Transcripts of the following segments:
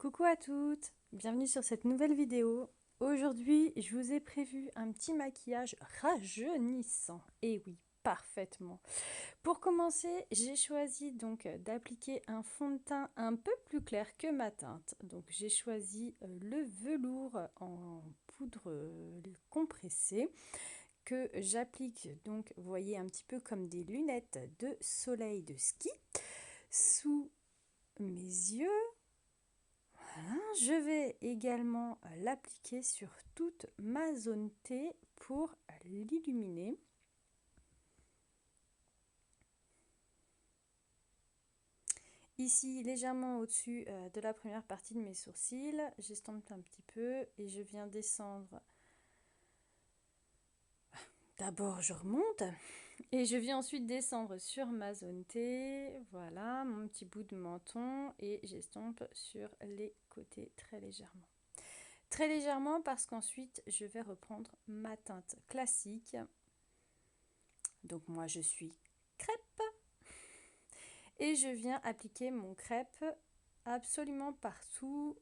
Coucou à toutes, bienvenue sur cette nouvelle vidéo. Aujourd'hui, je vous ai prévu un petit maquillage rajeunissant. Et oui, parfaitement. Pour commencer, j'ai choisi donc d'appliquer un fond de teint un peu plus clair que ma teinte. Donc j'ai choisi le velours en poudre compressée que j'applique donc, vous voyez, un petit peu comme des lunettes de soleil de ski sous mes yeux. Voilà. Je vais également l'appliquer sur toute ma zone T pour l'illuminer. Ici, légèrement au-dessus de la première partie de mes sourcils, j'estompe un petit peu et je viens descendre. D'abord, je remonte et je viens ensuite descendre sur ma zone T. Voilà, mon petit bout de menton et j'estompe sur les côtés très légèrement. Très légèrement parce qu'ensuite, je vais reprendre ma teinte classique. Donc moi, je suis crêpe et je viens appliquer mon crêpe absolument partout,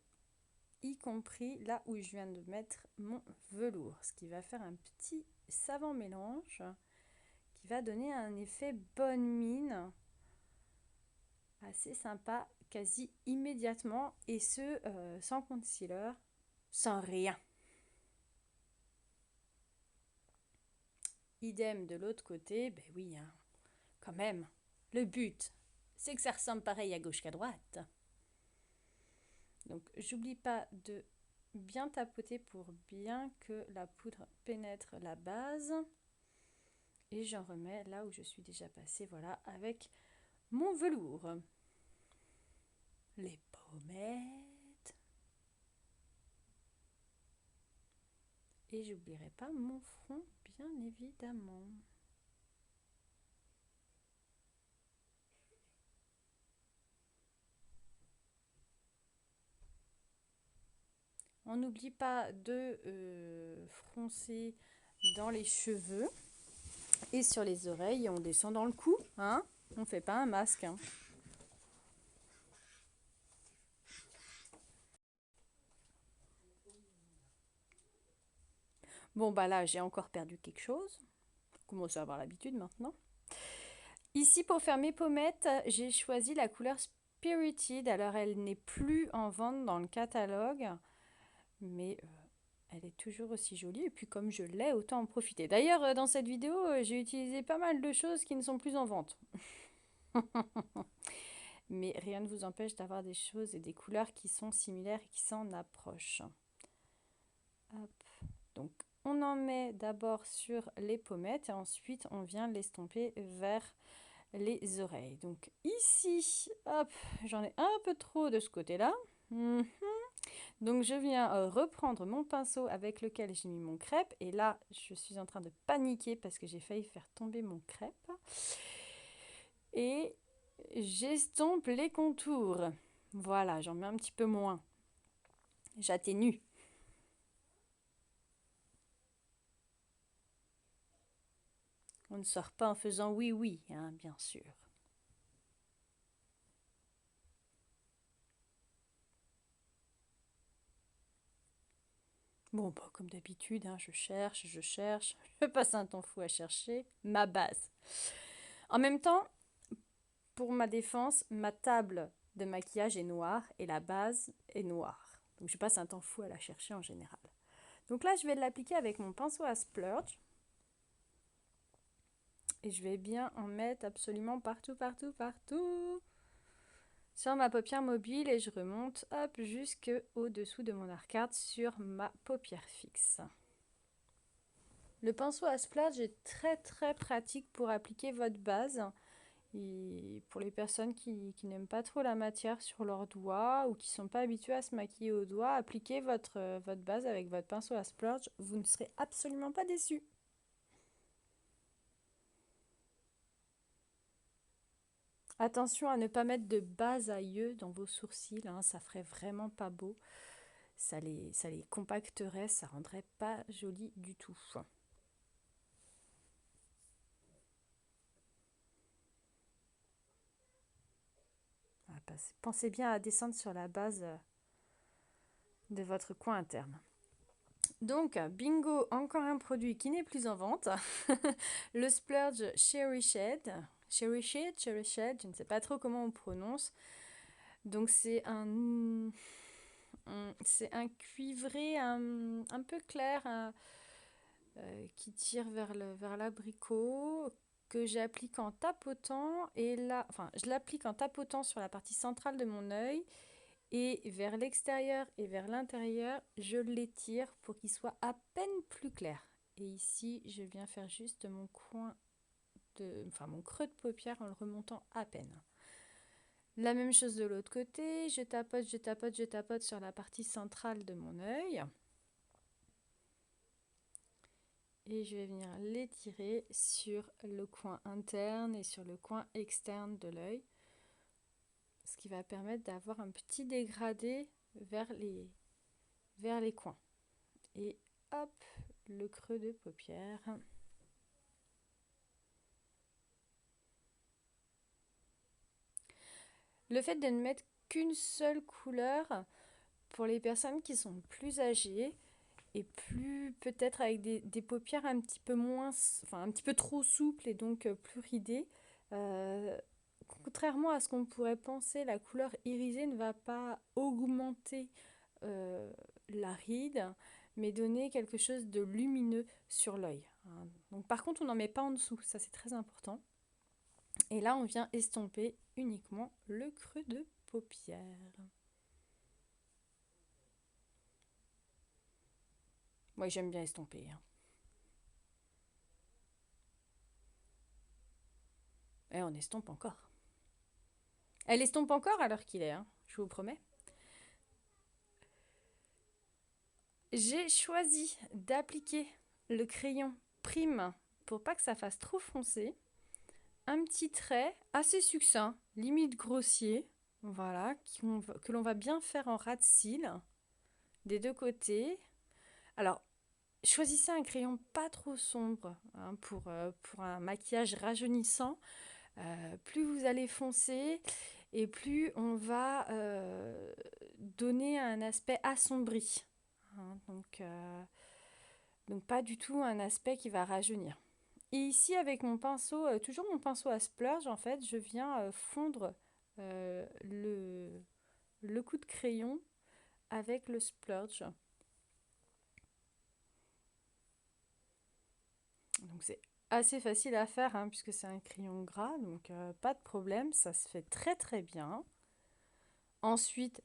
y compris là où je viens de mettre mon velours, ce qui va faire un petit savant mélange qui va donner un effet bonne mine assez sympa quasi immédiatement, et ce sans concealer, sans rien. Idem de l'autre côté, ben oui, hein, quand même, le but c'est que ça ressemble pareil à gauche qu'à droite. Donc j'oublie pas de bien tapoter pour bien que la poudre pénètre la base. Et j'en remets là où je suis déjà passée, voilà, avec mon velours. Les pommettes. Et j'oublierai pas mon front, bien évidemment. On n'oublie pas de froncer dans les cheveux et sur les oreilles. On descend dans le cou, hein. On fait pas un masque, hein. Bon, bah là, j'ai encore perdu quelque chose. Je commence à avoir l'habitude maintenant. Ici, pour faire mes pommettes, j'ai choisi la couleur Spirited. Alors, elle n'est plus en vente dans le catalogue, mais elle est toujours aussi jolie. Et puis, comme je l'ai, autant en profiter. D'ailleurs, dans cette vidéo, j'ai utilisé pas mal de choses qui ne sont plus en vente. Mais rien ne vous empêche d'avoir des choses et des couleurs qui sont similaires et qui s'en approchent. Hop. Donc, on en met d'abord sur les pommettes et ensuite, on vient l'estomper vers les oreilles. Donc ici, hop, j'en ai un peu trop de ce côté-là. Donc je viens reprendre mon pinceau avec lequel j'ai mis mon crêpe. Et là, je suis en train de paniquer parce que j'ai failli faire tomber mon crêpe. Et j'estompe les contours. Voilà, j'en mets un petit peu moins. J'atténue. On ne sort pas en faisant oui, oui, hein, bien sûr. Bon, bah, comme d'habitude, hein, je cherche, je passe un temps fou à chercher ma base. En même temps, pour ma défense, ma table de maquillage est noire et la base est noire. Donc je passe un temps fou à la chercher en général. Donc là, je vais l'appliquer avec mon pinceau à splurge. Et je vais bien en mettre absolument partout, partout, partout sur ma paupière mobile, et je remonte hop jusqu'au dessous de mon arcade sur ma paupière fixe. Le pinceau à splurge est très très pratique pour appliquer votre base. Et pour les personnes qui n'aiment pas trop la matière sur leurs doigts ou qui ne sont pas habituées à se maquiller au doigt, appliquez votre base avec votre pinceau à splurge. Vous ne serez absolument pas déçus. Attention à ne pas mettre de base à yeux dans vos sourcils, hein, ça ferait vraiment pas beau. Ça les compacterait, ça rendrait pas joli du tout. Pensez bien à descendre sur la base de votre coin interne. Donc, bingo, encore un produit qui n'est plus en vente. Le Splurge Cherry Shed. Cherry Shed, je ne sais pas trop comment on prononce. Donc, c'est un cuivré un peu clair qui tire vers l'abricot, que j'applique en tapotant. Et là, enfin, je l'applique en tapotant sur la partie centrale de mon œil. Et vers l'extérieur et vers l'intérieur, je l'étire pour qu'il soit à peine plus clair. Et ici, je viens faire juste mon mon creux de paupière en le remontant à peine. La même chose de l'autre côté, je tapote sur la partie centrale de mon œil. Et je vais venir l'étirer sur le coin interne et sur le coin externe de l'œil. Ce qui va permettre d'avoir un petit dégradé vers les coins. Et hop, le creux de paupière. Le fait de ne mettre qu'une seule couleur pour les personnes qui sont plus âgées et plus peut-être avec des paupières un petit peu moins, enfin un petit peu trop souples et donc plus ridées. Contrairement à ce qu'on pourrait penser, la couleur irisée ne va pas augmenter la ride, mais donner quelque chose de lumineux sur l'œil. Donc, par contre, on n'en met pas en dessous, ça c'est très important. Et là, on vient estomper uniquement le creux de paupière. Moi, j'aime bien estomper. Et on estompe encore. Elle estompe encore à l'heure qu'il est, je vous promets. J'ai choisi d'appliquer le crayon prime pour pas que ça fasse trop foncé. Un petit trait assez succinct, limite grossier, voilà, que l'on va bien faire en ras de cils des deux côtés. Alors, choisissez un crayon pas trop sombre pour un maquillage rajeunissant. Plus vous allez foncer et plus on va donner un aspect assombri. Donc pas du tout un aspect qui va rajeunir. Et ici, avec mon pinceau, toujours mon pinceau à splurge, en fait, je viens fondre le coup de crayon avec le splurge. Donc c'est assez facile à faire puisque c'est un crayon gras, donc pas de problème, ça se fait très très bien. Ensuite,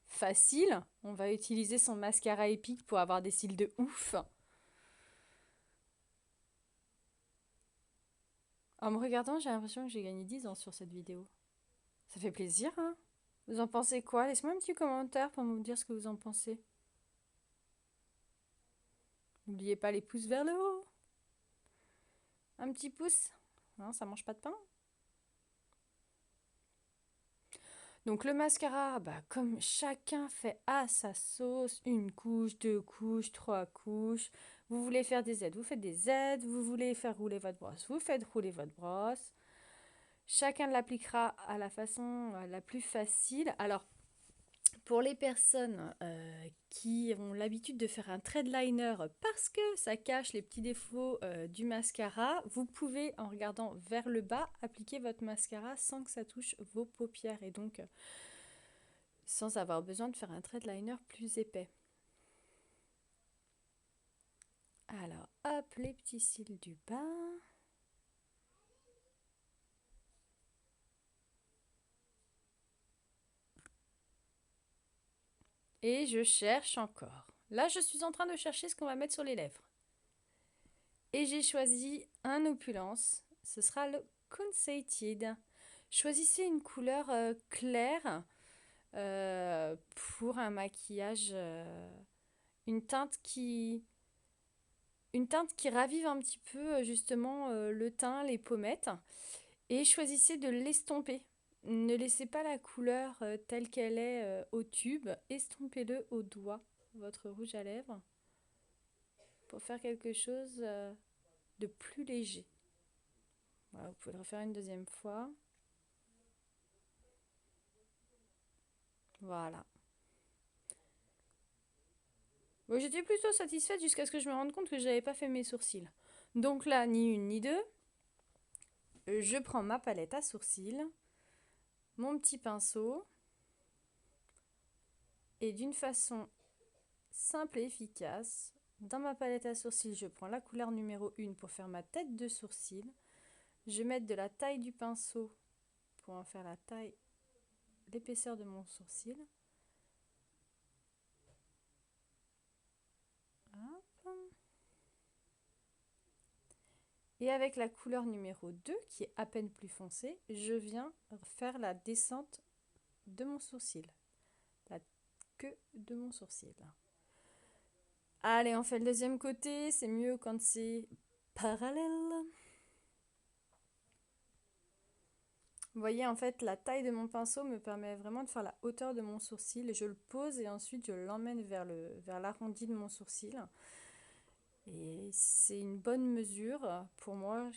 facile, on va utiliser son mascara épique pour avoir des cils de ouf. En me regardant, j'ai l'impression que j'ai gagné 10 ans sur cette vidéo. Ça fait plaisir, hein? Vous en pensez quoi? Laissez-moi un petit commentaire pour me dire ce que vous en pensez. N'oubliez pas les pouces vers le haut. Un petit pouce. Non, ça mange pas de pain. Donc le mascara, comme chacun fait à sa sauce, une couche, deux couches, trois couches. Vous voulez faire des aides, vous faites des aides. Vous voulez faire rouler votre brosse, vous faites rouler votre brosse. Chacun l'appliquera à la façon la plus facile. Alors, pour les personnes qui ont l'habitude de faire un trade liner parce que ça cache les petits défauts du mascara, vous pouvez, en regardant vers le bas, appliquer votre mascara sans que ça touche vos paupières et donc sans avoir besoin de faire un trade liner plus épais. Alors, hop, les petits cils du bas. Et je cherche encore. Là, je suis en train de chercher ce qu'on va mettre sur les lèvres. Et j'ai choisi un opulence. Ce sera le Concentrated. Choisissez une couleur claire pour un maquillage. Une teinte qui ravive un petit peu justement le teint, les pommettes. Et choisissez de l'estomper. Ne laissez pas la couleur telle qu'elle est au tube. Estompez-le au doigt, votre rouge à lèvres, pour faire quelque chose de plus léger. Voilà, vous pouvez le refaire une deuxième fois. Voilà. Bon, j'étais plutôt satisfaite jusqu'à ce que je me rende compte que j'avais pas fait mes sourcils. Donc là, ni une ni deux, je prends ma palette à sourcils, mon petit pinceau, et d'une façon simple et efficace, dans ma palette à sourcils, je prends la couleur numéro 1 pour faire ma tête de sourcil. Je vais mettre de la taille du pinceau pour en faire la taille, l'épaisseur de mon sourcil. Hop. Et avec la couleur numéro 2, qui est à peine plus foncée, je viens faire la descente de mon sourcil. La queue de mon sourcil. Allez, on fait le deuxième côté. C'est mieux quand c'est parallèle. Vous voyez, en fait, la taille de mon pinceau me permet vraiment de faire la hauteur de mon sourcil. Je le pose et ensuite je l'emmène vers l'arrondi de mon sourcil. Et c'est une bonne mesure pour moi.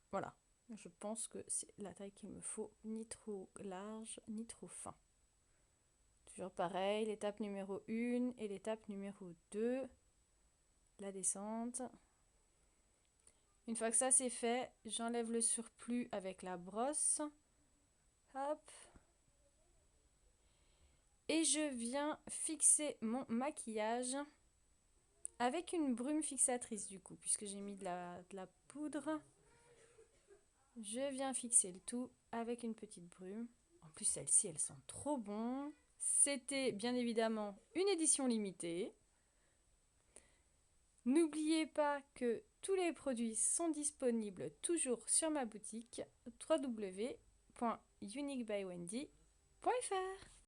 Voilà, je pense que c'est la taille qu'il me faut, ni trop large, ni trop fin. Toujours pareil, l'étape numéro 1 et l'étape numéro 2, la descente. Une fois que ça c'est fait, j'enlève le surplus avec la brosse. Hop. Et je viens fixer mon maquillage avec une brume fixatrice du coup, puisque j'ai mis de la poudre. Je viens fixer le tout avec une petite brume. En plus, celles-ci, elles sont trop bonnes. C'était bien évidemment une édition limitée. N'oubliez pas que tous les produits sont disponibles toujours sur ma boutique www.uniquebywendy.fr.